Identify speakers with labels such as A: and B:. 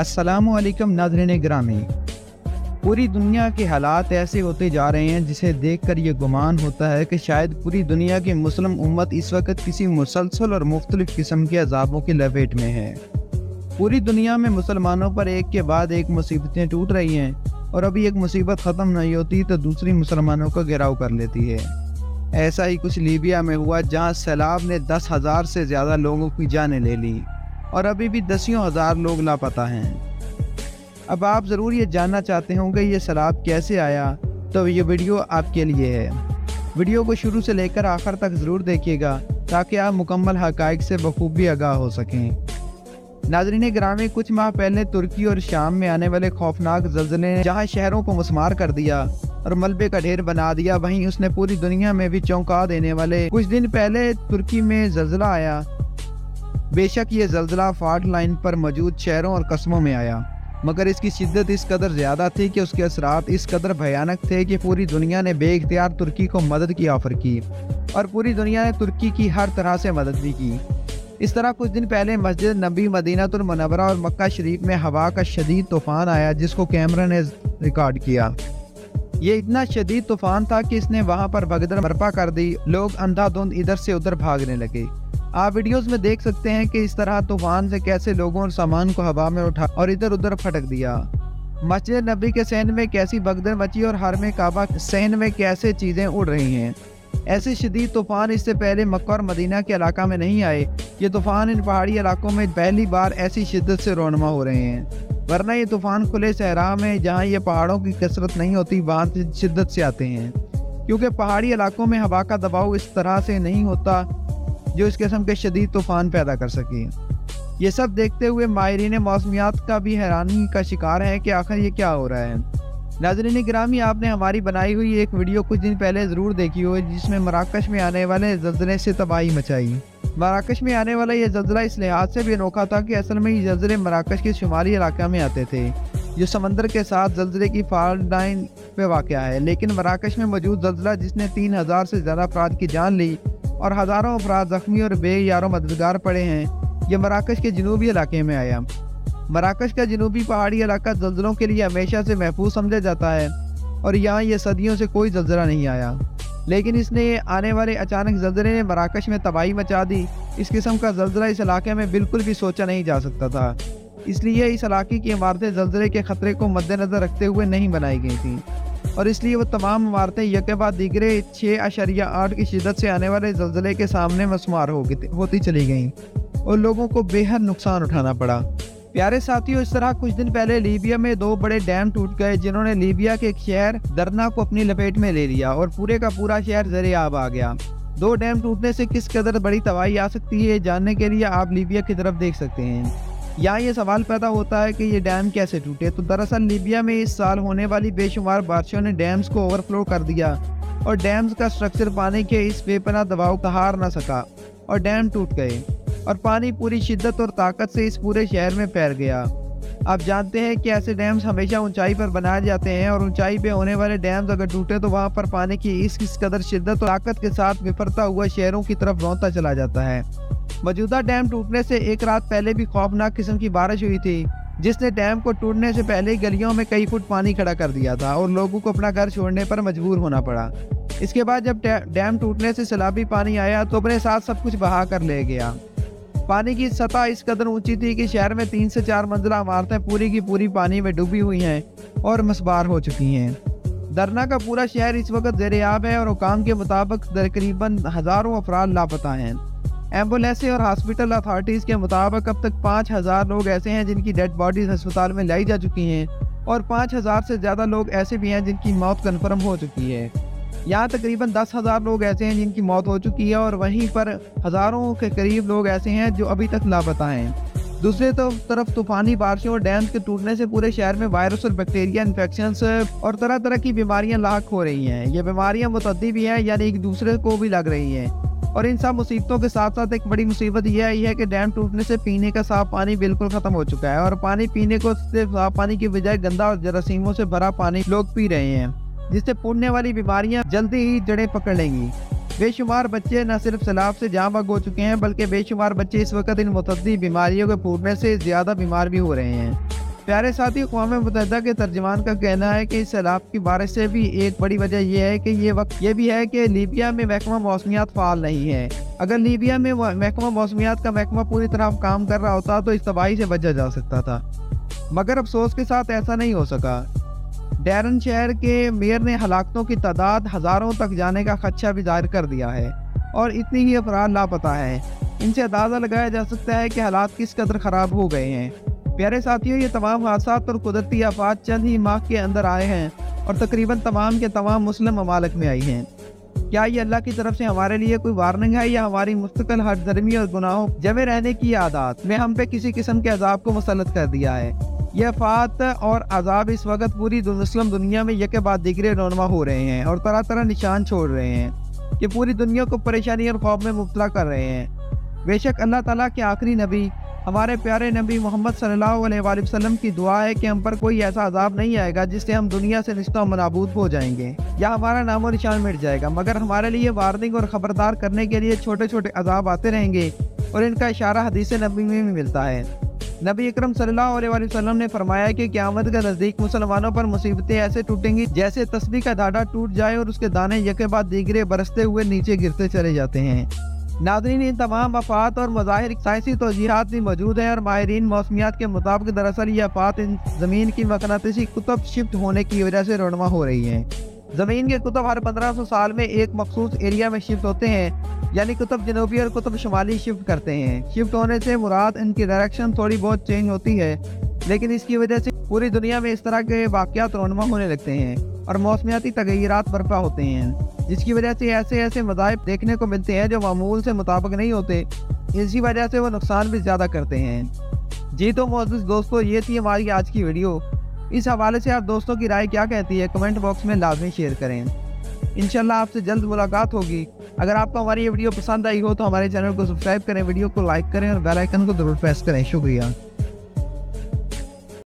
A: अस्सलाम वालेकुम नाज़रीन ग्रामी। पूरी दुनिया के हालात ऐसे होते जा रहे हैं जिसे देखकर ये गुमान होता है कि शायद पूरी दुनिया की मुस्लिम उम्मत इस वक्त किसी मुसलसल और मुख्तलिफ किस्म के अज़ाबों की लपेट में है। पूरी दुनिया में मुसलमानों पर एक के बाद एक मुसीबतें टूट रही हैं और अभी एक मुसीबत ख़त्म नहीं होती तो दूसरी मुसलमानों का घेराव कर लेती है। ऐसा ही कुछ लीबिया में हुआ जहाँ सैलाब ने 10,000 से ज़्यादा लोगों की जानें ले ली और अभी भी दसियों हज़ार लोग लापता हैं। अब आप ज़रूर ये जानना चाहते होंगे ये सैलाब कैसे आया, तो ये वीडियो आपके लिए है। वीडियो को शुरू से लेकर आखिर तक ज़रूर देखिएगा ताकि आप मुकम्मल हक़ाइक़ से बखूबी आगाह हो सकें। नाज़रीन ग्रामी, कुछ माह पहले तुर्की और शाम में आने वाले खौफनाक ज़ल्ज़ले ने जहाँ शहरों को मुसमार कर दिया और मलबे का ढेर बना दिया, वहीं उसने पूरी दुनिया में भी चौंका देने वाले कुछ दिन पहले तुर्की में ज़ल्ज़ला आया। बेशक ये ज़ल्ज़ला फॉल्ट लाइन पर मौजूद शहरों और कस्बों में आया, मगर इसकी शिद्दत इस कदर ज़्यादा थी कि उसके असरात इस कदर भयानक थे कि पूरी दुनिया ने बेइख्तियार तुर्की को मदद की ऑफ़र की और पूरी दुनिया ने तुर्की की हर तरह से मदद भी की। इस तरह कुछ दिन पहले मस्जिद नबी मदीनातुल मुनव्वरा और मक्का शरीफ में हवा का शदीद तूफ़ान आया जिसको कैमरा ने रिकॉर्ड किया। ये इतना शदीद तूफ़ान था कि इसने वहाँ पर भगदड़ बर्पा कर दी। लोग अंधाधुंध इधर से उधर भागने लगे। आप वीडियोस में देख सकते हैं कि इस तरह तूफान से कैसे लोगों और सामान को हवा में उठा और इधर उधर फटक दिया। मस्जिद नबी के सहन में कैसी भगदड़ मची और हरम काबा सहन में कैसे चीज़ें उड़ रही हैं। ऐसे शदीद तूफान इससे पहले मक्का और मदीना के इलाका में नहीं आए। ये तूफान इन पहाड़ी इलाकों में पहली बार ऐसी शिद्दत से रोनमा हो रहे हैं, वरना ये तूफान खुले सहरा में जहाँ ये पहाड़ों की कसरत नहीं होती वहाँ से शिद्दत से आते हैं, क्योंकि पहाड़ी इलाकों में हवा का दबाव इस तरह से नहीं होता जो इस किस्म के शदीद तूफान पैदा कर सके। ये सब देखते हुए माहिरीन मौसमियात का भी हैरानी का शिकार है कि आखिर ये क्या हो रहा है। नाज़रीन गिरामी, आपने हमारी बनाई हुई एक वीडियो कुछ दिन पहले ज़रूर देखी हो जिसमें मराकश में आने वाले ज़ल्ज़ले से तबाही मचाई। मराकश में आने वाला ये ज़ल्ज़ला इस लिहाज से भी अनोखा था कि असल में ये ज़ल्ज़ले मराकश के शुमाली इलाके में आते थे जो समंदर के साथ ज़ल्ज़ले की फॉल्ट लाइन पे वाक़या है। लेकिन मराकश में मौजूद ज़ल्ज़ला जिसने 3,000 से ज़्यादा अफराद की जान ली और हज़ारों अफराद ज़ख्मी और बेयारो मददगार पड़े हैं, ये मराकश के जनूबी इलाके में आया। मराकश का जनूबी पहाड़ी इलाका ज़ल्ज़लों के लिए हमेशा से महफूज समझा जाता है और यहाँ ये सदियों से कोई ज़ल्ज़ला नहीं आया, लेकिन इसने आने वाले अचानक ज़ल्ज़ले ने मराकश में तबाही मचा दी। इस किस्म का ज़ल्ज़ला इस इलाके में बिल्कुल भी सोचा नहीं जा सकता था, इसलिए इस इलाके की इमारतें ज़ल्ज़ले के ख़तरे को मद्देनज़र रखते हुए नहीं बनाई गई थीं और इसलिए वो तमाम इमारतें यके बाद दीगरे 6.8 की शिद्दत से आने वाले ज़ल्ज़ले के सामने मसमार होती चली गईं और लोगों को बेहद नुकसान उठाना पड़ा। प्यारे साथियों, इस तरह कुछ दिन पहले लीबिया में 2 बड़े डैम टूट गए जिन्होंने लीबिया के एक शहर दरना को अपनी लपेट में ले लिया और पूरे का पूरा शहर ज़र-ए-आब आ गया। 2 डैम टूटने से किस कदर बड़ी तबाही आ सकती है जानने के लिए आप लीबिया की तरफ देख सकते हैं। यहाँ ये सवाल पैदा होता है कि ये डैम कैसे टूटे। तो दरअसल लीबिया में इस साल होने वाली बेशुमार बारिशों ने डैम्स को ओवरफ्लो कर दिया और डैम्स का स्ट्रक्चर पानी के इस बेपनाह दबाव को हार न सका और डैम टूट गए और पानी पूरी शिद्दत और ताकत से इस पूरे शहर में फैल गया। आप जानते हैं कि ऐसे डैम्स हमेशा ऊंचाई पर बनाए जाते हैं और ऊंचाई पे होने वाले डैम्स अगर टूटे तो वहाँ पर पानी की इस कदर शिद्दत और ताकत के साथ बिफरता हुआ शहरों की तरफ रौंदता चला जाता है। मौजूदा डैम टूटने से एक रात पहले भी खौफनाक किस्म की बारिश हुई थी जिसने डैम को टूटने से पहले गलियों में कई फुट पानी खड़ा कर दिया था और लोगों को अपना घर छोड़ने पर मजबूर होना पड़ा। इसके बाद जब डैम टूटने से सैलाबी पानी आया तो अपने साथ सब कुछ बहा कर ले गया। पानी की सतह इस कदर ऊंची थी कि शहर में 3 से 4 मंजिला इमारतें पूरी की पूरी पानी में डूबी हुई हैं और मसबार हो चुकी हैं। दरना का पूरा शहर इस वक्त ज़ेर-ए-आब है और हुकाम के मुताबिक तकरीबन हज़ारों अफराद लापता हैं। एम्बुलेंस और हॉस्पिटल अथॉरिटीज़ के मुताबिक अब तक 5,000 लोग ऐसे हैं जिनकी डेड बॉडीज अस्पताल में लाई जा चुकी हैं और 5,000 से ज़्यादा लोग ऐसे भी हैं जिनकी मौत कन्फर्म हो चुकी है। यहाँ तकरीबन 10,000 लोग ऐसे हैं जिनकी मौत हो चुकी है और वहीं पर हज़ारों के करीब लोग ऐसे हैं जो अभी तक लापता हैं। दूसरी तरफ तूफ़ानी बारिशों और डैम्स के टूटने से पूरे शहर में वायरस और बैक्टीरिया इन्फेक्शंस और तरह तरह की बीमारियाँ लाक हो रही हैं। ये बीमारियाँ मुतअद्दी भी हैं, यानी एक दूसरे को भी लग रही हैं। और इन सब मुसीबतों के साथ साथ एक बड़ी मुसीबत यह आई है कि डैम टूटने से पीने का साफ पानी बिल्कुल ख़त्म हो चुका है और पानी पीने को सिर्फ साफ पानी की बजाय गंदा और जरासीमों से भरा पानी लोग पी रहे हैं, जिससे फूटने वाली बीमारियां जल्दी ही जड़ें पकड़ लेंगी। बेशुमार बच्चे न सिर्फ सैलाब से जाँ बग हो चुके हैं बल्कि बेशुमार बच्चे इस वक्त इन मुतअद्दी बीमारियों के फूटने से ज़्यादा बीमार भी हो रहे हैं। پیارے ساتھی، اقوام متحدہ کے ترجمان کا کہنا ہے کہ اس سیلاب کی بارش سے بھی ایک بڑی وجہ یہ ہے کہ یہ بھی ہے کہ لیبیا میں محکمہ موسمیات فعال نہیں ہے۔ اگر لیبیا میں محکمہ موسمیات کا محکمہ پوری طرح کام کر رہا ہوتا تو اس تباہی سے بچا جا سکتا تھا، مگر افسوس کے ساتھ ایسا نہیں ہو سکا۔ ڈیرن شہر کے میئر نے ہلاکتوں کی تعداد ہزاروں تک جانے کا خدشہ بھی ظاہر کر دیا ہے اور اتنی ہی افراد لاپتہ ہیں۔ ان سے اندازہ لگایا جا سکتا ہے کہ حالات کس قدر خراب ہو گئے ہیں۔ پیارے ساتھیوں، یہ تمام حادثات اور قدرتی آفات چند ہی ماہ کے اندر آئے ہیں اور تقریباً تمام کے تمام مسلم ممالک میں آئی ہیں۔ کیا یہ اللہ کی طرف سے ہمارے لیے کوئی وارننگ ہے یا ہماری مستقل ہر درمی اور گناہوں جمے رہنے کی عادات نے ہم پہ کسی قسم کے عذاب کو مسلط کر دیا ہے؟ یہ آفات اور عذاب اس وقت پوری مسلم دنیا میں یکے بعد دیگرے رونما ہو رہے ہیں اور طرح طرح نشان چھوڑ رہے ہیں کہ پوری دنیا کو پریشانی اور خوف میں مبتلا کر رہے ہیں۔ بے شک اللہ تعالیٰ کے آخری نبی ہمارے پیارے نبی محمد صلی اللہ علیہ وآلہ وسلم کی دعا ہے کہ ہم پر کوئی ایسا عذاب نہیں آئے گا جس سے ہم دنیا سے نشتہ و نابود ہو جائیں گے یا ہمارا نام و نشان مٹ جائے گا، مگر ہمارے لیے وارننگ اور خبردار کرنے کے لیے چھوٹے چھوٹے عذاب آتے رہیں گے، اور ان کا اشارہ حدیث نبی میں بھی ملتا ہے۔ نبی اکرم صلی اللہ علیہ وآلہ وسلم نے فرمایا کہ قیامت کے نزدیک مسلمانوں پر مصیبتیں ایسے ٹوٹیں گی جیسے تسبیح کا دھاگا ٹوٹ جائے اور اس کے دانے یکے بعد دیگرے برستے ہوئے نیچے گرتے چلے جاتے ہیں۔ ناظرین، ان تمام آفات اور مظاہر سائنسی توضیحات بھی موجود ہیں اور ماہرین موسمیات کے مطابق دراصل یہ آفات زمین کی مقناطیسی قطب شفٹ ہونے کی وجہ سے رونما ہو رہی ہیں۔ زمین کے قطب ہر 1500 سال میں ایک مخصوص ایریا میں شفٹ ہوتے ہیں، یعنی قطب جنوبی اور قطب شمالی شفٹ کرتے ہیں۔ شفٹ ہونے سے مراد ان کی ڈائریکشن تھوڑی بہت چینج ہوتی ہے، لیکن اس کی وجہ سے پوری دنیا میں اس طرح کے واقعات رونما ہونے لگتے ہیں اور موسمیاتی تغیرات برپا ہوتے ہیں، جس کی وجہ سے ایسے مذاہب دیکھنے کو ملتے ہیں جو معمول سے مطابق نہیں ہوتے۔ اسی وجہ سے وہ نقصان بھی زیادہ کرتے ہیں۔ جی تو معزز دوستو، یہ تھی ہماری آج کی ویڈیو۔ اس حوالے سے آپ دوستوں کی رائے کیا کہتی ہے کمنٹ باکس میں لازمی شیئر کریں۔ انشاءاللہ آپ سے جلد ملاقات ہوگی۔ اگر آپ کو ہماری یہ ویڈیو پسند آئی ہو تو ہمارے چینل کو سبسکرائب کریں، ویڈیو کو لائک کریں اور بیل آئیکن کو ضرور پریس کریں۔ شکریہ۔